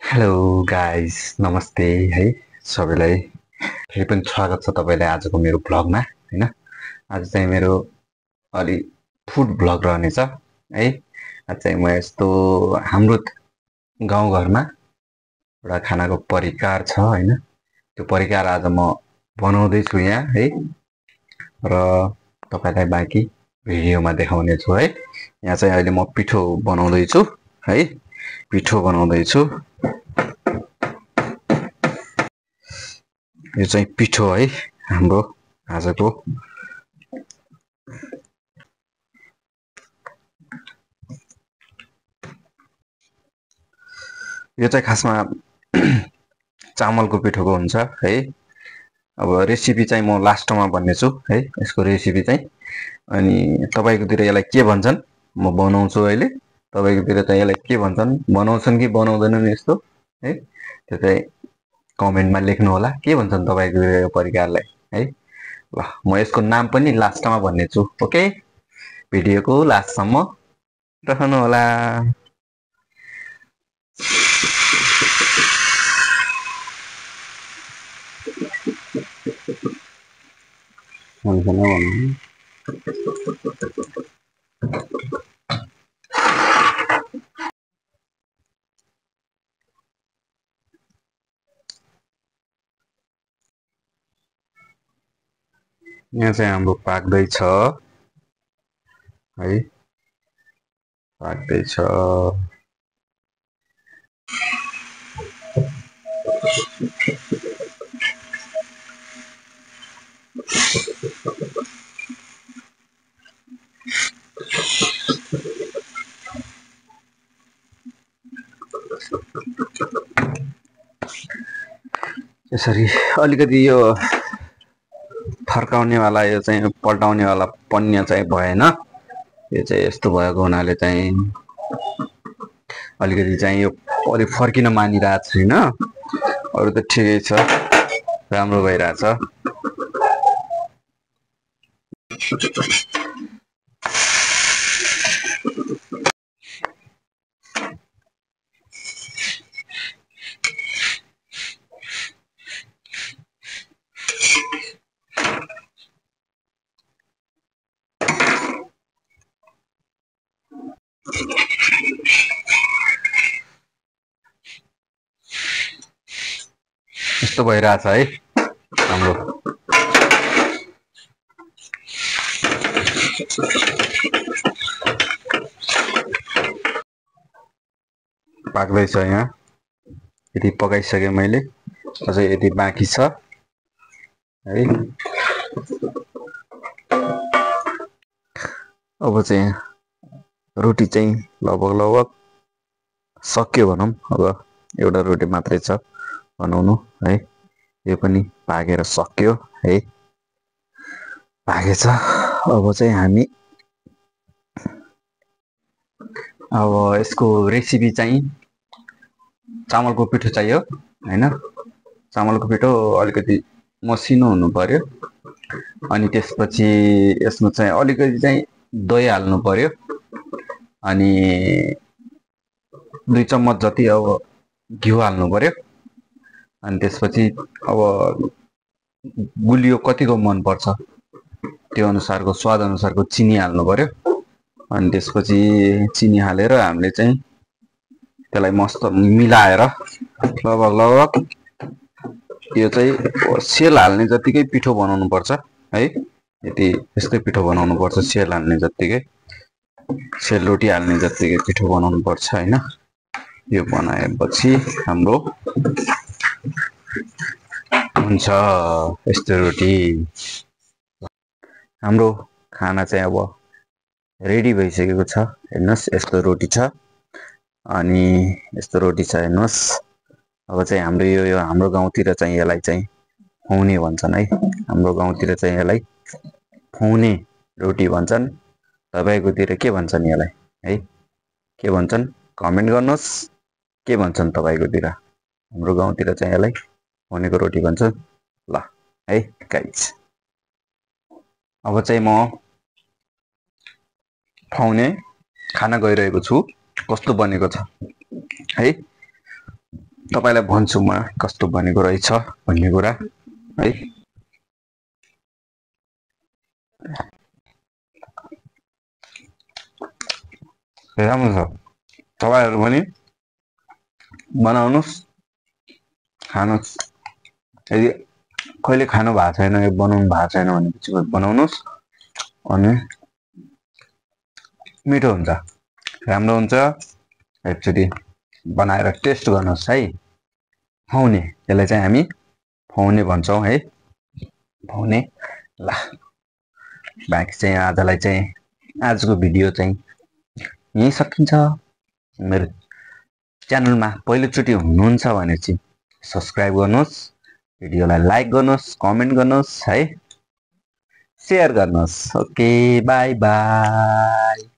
Hello guys, नमस्ते है सबैलाई। फेरि पनि स्वागत छ तपाईँलाई आजको मेरो भ्लगमा हैन। आज चाहिँ मेरो अलि फुड भ्लग रहनेछ है। आज चाहिँ म यस्तो हाम्रो गाउँघरमा एउटा खानाको परिकार छ हैन। त्यो परिकार आज म बनाउँदैछु यहाँ है र तपाईँलाई बाँकी भिडियोमा देखाउने छु है। यहाँ चाहिँ अहिले म पिठो बनाउँदैछु है। पिठो बनाउँदैछु। यो चाहिँ पिठो है हाम्रो आजको। यो चाहिँ खासमा चामलको पिठोको हुन्छ है। अब रेसिपी चाहिँ म लास्टमा भन्नेछु है यसको रेसिपी चाहिँ। अनि तपाईँकोतिर यसलाई के भन्छन् म बनाउँछु अहिले। तपाईँकोतिर चाहिँ यसलाई के भन्छन्, बनाउँछन् कि बनाउँदैनन् यस्तो है, त्यो चाहिँ कमेन्टमा लेख्नु होला। के भन्छन् तपाईँकोतिर यो परिकारलाई है। ल म यसको नाम पनि लास्टमा भन्नेछु। ओके, भिडियोको लास्टसम्म रहनु होला। यहाँ चाहिँ हाम्रो पाक्दैछ है, पाक्दैछ। यसरी अलिकति यो फर्काउनेवाला, यो चाहिँ पल्टाउनेवाला पन्या चाहिँ भएन। यो चाहिँ यस्तो भएको हुनाले चाहिँ अलिकति चाहिँ यो अलि फर्किन मानिरहेको छैन। अरू त ठिकै छ, राम्रो भइरहेछ। यस्तो भइरहेछ है हाम्रो। पाक्दैछ यहाँ, यति पकाइसकेँ मैले, अझै यति बाँकी छ है। अब चाहिँ रोटी चाहिँ लगभग सक्यो भनौँ। अब एउटा रोटी मात्रै छ बनाउनु है। यो पनि पाकेर सक्यो है, पाकेछ। अब चाहिँ हामी अब यसको रेसिपी चाहिँ चामलको पिठो चाहियो हैन। चामलको पिठो अलिकति मसिनो हुनु पर्यो। अनि त्यसपछि यसमा चाहिँ अलिकति चाहिँ दही हाल्नु पर्यो। अनि 2 चम्मच जति अब घिउ हाल्नु पर्यो। अनि त्यसपछि अब गुलियो कतिको मन पर्छ त्यो अनुसारको, स्वाद अनुसारको चिनी हाल्नु पर्यो। अनि त्यसपछि चिनी हालेर हामीले चाहिँ त्यसलाई मस्त मिलाएर लगभग यो चाहिँ सेल हाल्ने जतिकै पिठो बनाउनु पर्छ है। यति यस्तै पिठो बनाउनु पर्छ, सेल हाल्ने जतिकै, सेलरोटी हाल्ने जतिकै पिठो बनाउनु पर्छ हैन। यो बनाएपछि हाम्रो हुन्छ यस्तो रोटी। हाम्रो खाना चाहिँ अब रेडी भइसकेको छ। हेर्नुहोस् यस्तो रोटी छ। अनि यस्तो रोटी छ हेर्नुहोस्। अब चाहिँ हाम्रो यो हाम्रो गाउँतिर चाहिँ यसलाई चाहिँ फौने भन्छन् है। हाम्रो गाउँतिर चाहिँ यसलाई फौने रोटी भन्छन्। तपाईँकोतिर के भन्छन् यसलाई है, के भन्छन् कमेन्ट गर्नुहोस्। के भन्छन् तपाईँकोतिर? हाम्रो गाउँतिर चाहिँ यसलाई फौनेको रोटी भन्छन्। ल है गाइस, अब चाहिँ म फौने खाना गइरहेको छु। कस्तो बनेको छ है। तपाईलाई भन्छु म कस्तो बनेको रहेछ भन्ने कुरा है। राम्रो छ, तपाईहरु पनि बनाउनुस् खानुस्। यदि कहिले खानु भएको छैन, यो बनाउनु भएको छैन भनेपछि बनाउनुस् अनि मिठो हुन्छ, राम्रो हुन्छ। एकचोटि बनाएर टेस्ट गर्नुहोस् है। फौने, त्यसलाई चाहिँ हामी फौने भन्छौं है, फौने। ल बाँकी चाहिँ आजलाई चाहिँ आजको भिडियो चाहिँ यही सकिन्छ। मेरो च्यानलमा पहिलोचोटि हुनुहुन्छ भने चाहिँ सब्स्क्राइब गर्नुहोस्, भिडियोलाई लाइक गर्नुहोस्, कमेन्ट गर्नुहोस् है, शेयर गर्नुहोस्। Okay, by by.